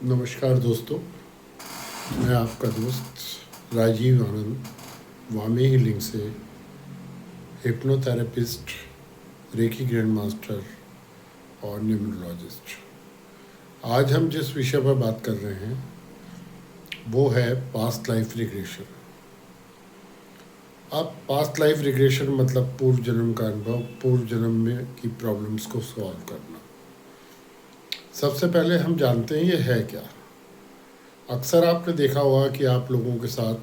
नमस्कार दोस्तों, मैं आपका दोस्त राजीव आनंद वामे हीलिंग से हिप्नोथेरेपिस्ट, रेकी ग्रैंड मास्टर और न्यूमरोलॉजिस्ट। आज हम जिस विषय पर बात कर रहे हैं वो है पास्ट लाइफ रिग्रेशन। अब पास्ट लाइफ रिग्रेशन मतलब पूर्व जन्म का अनुभव, पूर्व जन्म में की प्रॉब्लम्स को सॉल्व करना। सबसे पहले हम जानते हैं ये है क्या। अक्सर आपने देखा होगा कि आप लोगों के साथ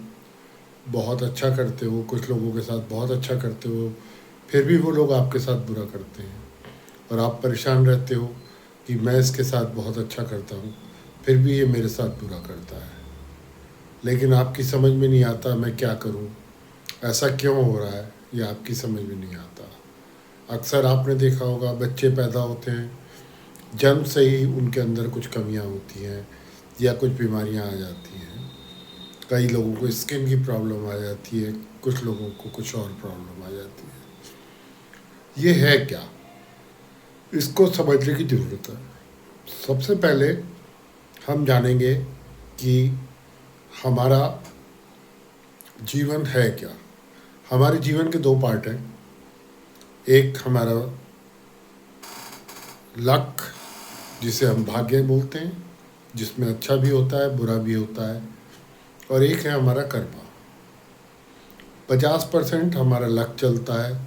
बहुत अच्छा करते हो, कुछ लोगों के साथ बहुत अच्छा करते हो, फिर भी वो लोग आपके साथ बुरा करते हैं और आप परेशान रहते हो कि मैं इसके साथ बहुत अच्छा करता हूँ, फिर भी ये मेरे साथ बुरा करता है। लेकिन आपकी समझ में नहीं आता मैं क्या करूँ, ऐसा क्यों हो रहा है, ये आपकी समझ में नहीं आता। अक्सर आपने देखा होगा बच्चे पैदा होते हैं, जन्म से ही उनके अंदर कुछ कमियाँ होती हैं या कुछ बीमारियाँ आ जाती हैं। कई लोगों को स्किन की प्रॉब्लम आ जाती है, कुछ लोगों को कुछ और प्रॉब्लम आ जाती है। ये है क्या, इसको समझने की ज़रूरत है। सबसे पहले हम जानेंगे कि हमारा जीवन है क्या। हमारे जीवन के दो पार्ट हैं। एक हमारा लक, जिसे हम भाग्य बोलते हैं, जिसमें अच्छा भी होता है बुरा भी होता है, और एक है हमारा कर्मा। 50% हमारा लक चलता है,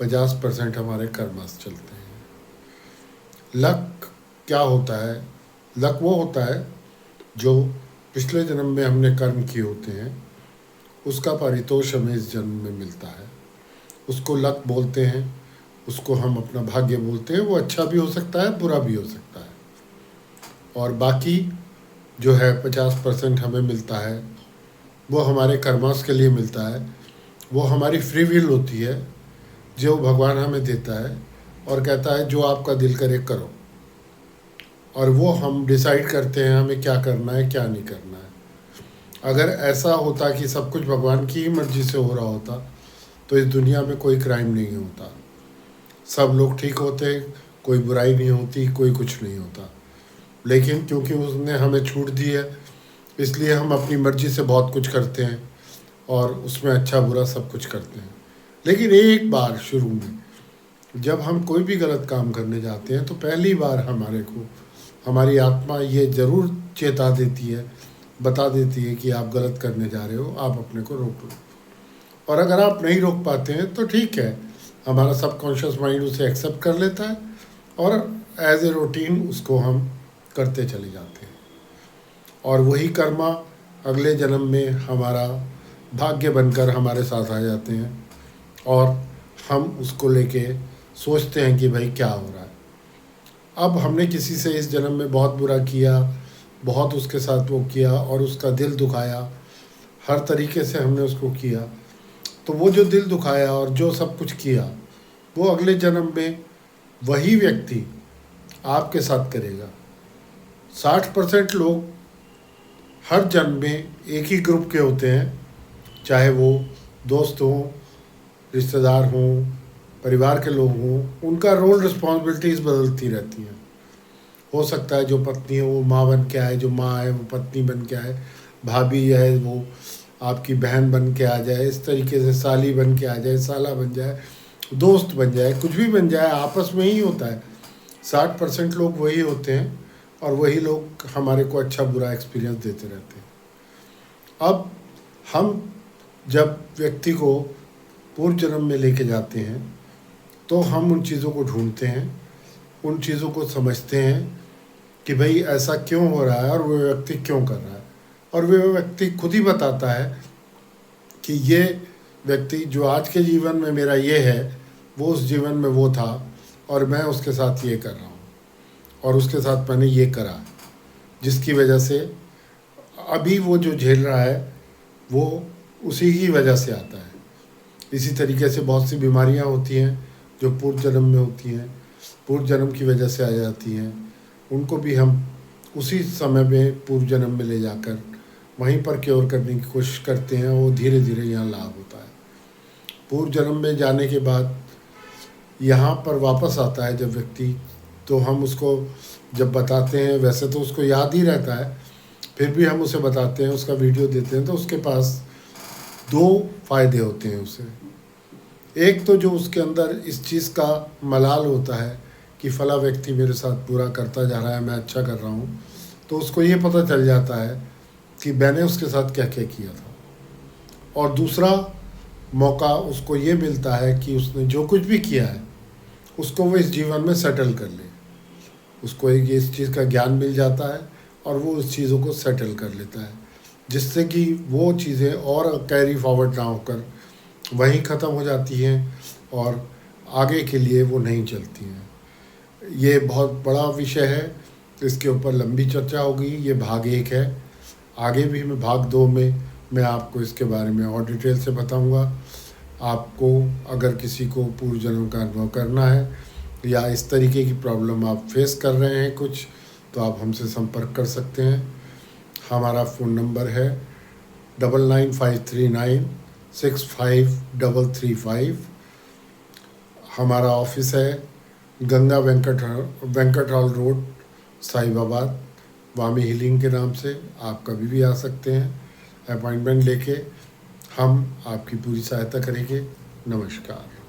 50% हमारे कर्मास चलते हैं। लक क्या होता है? लक वो होता है जो पिछले जन्म में हमने कर्म किए होते हैं, उसका परितोष हमें इस जन्म में मिलता है। उसको लक बोलते हैं, उसको हम अपना भाग्य बोलते हैं। वो अच्छा भी हो सकता है, बुरा भी हो सकता है। और बाकी जो है 50% हमें मिलता है, वो हमारे कर्मास के लिए मिलता है। वो हमारी फ्री विल होती है जो भगवान हमें देता है और कहता है जो आपका दिल करे करो, और वो हम डिसाइड करते हैं हमें क्या करना है क्या नहीं करना है। अगर ऐसा होता कि सब कुछ भगवान की ही मर्जी से हो रहा होता तो इस दुनिया में कोई क्राइम नहीं होता, सब लोग ठीक होते, कोई बुराई नहीं होती, कोई कुछ नहीं होता। लेकिन क्योंकि उसने हमें छूट दी है, इसलिए हम अपनी मर्जी से बहुत कुछ करते हैं और उसमें अच्छा बुरा सब कुछ करते हैं। लेकिन एक बार शुरू में जब हम कोई भी गलत काम करने जाते हैं तो पहली बार हमारे को हमारी आत्मा ये ज़रूर चेता देती है, बता देती है कि आप गलत करने जा रहे हो, आप अपने को रोक लो। और अगर आप नहीं रोक पाते हैं तो ठीक है, हमारा सबकॉन्शियस माइंड उसे एक्सेप्ट कर लेता है और एज ए रूटीन उसको हम करते चले जाते हैं। और वही कर्मा अगले जन्म में हमारा भाग्य बनकर हमारे साथ आ जाते हैं और हम उसको लेके सोचते हैं कि भाई क्या हो रहा है। अब हमने किसी से इस जन्म में बहुत बुरा किया, बहुत उसके साथ वो किया और उसका दिल दुखाया, हर तरीके से हमने उसको किया। तो वो जो दिल दुखाया और जो सब कुछ किया वो अगले जन्म में वही व्यक्ति आपके साथ करेगा। 60% लोग हर जन्म में एक ही ग्रुप के होते हैं, चाहे वो दोस्त हों, रिश्तेदार हों, परिवार के लोग हों। उनका रोल रिस्पॉन्सिबिलिटीज़ बदलती रहती हैं। हो सकता है जो पत्नी है वो माँ बन के आए, जो माँ है वो पत्नी बन के आए, भाभी है वो आपकी बहन बन के आ जाए, इस तरीके से साली बन के आ जाए, साला बन जाए, दोस्त बन जाए, कुछ भी बन जाए, आपस में ही होता है। 60% लोग वही होते हैं और वही लोग हमारे को अच्छा बुरा एक्सपीरियंस देते रहते हैं। अब हम जब व्यक्ति को पूर्व जन्म में लेके जाते हैं तो हम उन चीज़ों को ढूंढते हैं, उन चीज़ों को समझते हैं कि भाई ऐसा क्यों हो रहा है और वो व्यक्ति क्यों कर रहा है। और वो व्यक्ति खुद ही बताता है कि ये व्यक्ति जो आज के जीवन में मेरा ये है, वो उस जीवन में वो था और मैं उसके साथ ये कर रहा हूँ और उसके साथ मैंने ये करा, जिसकी वजह से अभी वो जो झेल रहा है वो उसी की वजह से आता है। इसी तरीके से बहुत सी बीमारियां होती हैं जो पूर्व जन्म में होती हैं, पूर्व जन्म की वजह से आ जाती हैं। उनको भी हम उसी समय में पूर्व जन्म में ले जाकर वहीं पर क्योर करने की कोशिश करते हैं। वो धीरे धीरे यहाँ लाभ होता है। पूर्व जन्म में जाने के बाद यहाँ पर वापस आता है जब व्यक्ति, तो हम उसको जब बताते हैं, वैसे तो उसको याद ही रहता है, फिर भी हम उसे बताते हैं, उसका वीडियो देते हैं, तो उसके पास दो फायदे होते हैं उसे। एक तो जो उसके अंदर इस चीज़ का मलाल होता है कि फला व्यक्ति मेरे साथ बुरा करता जा रहा है, मैं अच्छा कर रहा हूँ, तो उसको ये पता चल जाता है कि मैंने उसके साथ क्या क्या किया था। और दूसरा मौका उसको ये मिलता है कि उसने जो कुछ भी किया है उसको वो इस जीवन में सेटल कर ले। उसको एक इस चीज़ का ज्ञान मिल जाता है और वो उस चीज़ों को सेटल कर लेता है, जिससे कि वो चीज़ें और कैरी फॉरवर्ड ना होकर वहीं ख़त्म हो जाती हैं और आगे के लिए वो नहीं चलती हैं। ये बहुत बड़ा विषय है, इसके ऊपर लंबी चर्चा होगी। ये भाग 1 है। आगे भी मैं भाग 2 में मैं आपको इसके बारे में और डिटेल से बताऊंगा। आपको अगर किसी को पूर्व जन्म का अनुभव करना है या इस तरीके की प्रॉब्लम आप फेस कर रहे हैं कुछ, तो आप हमसे संपर्क कर सकते हैं। हमारा फ़ोन नंबर है 9953965335। हमारा ऑफिस है गंगा वेंकट हॉल रोड, साहिबाबाद, वामी हीलिंग के नाम से। आप कभी भी आ सकते हैं अपॉइंटमेंट लेके, हम आपकी पूरी सहायता करेंगे। नमस्कार।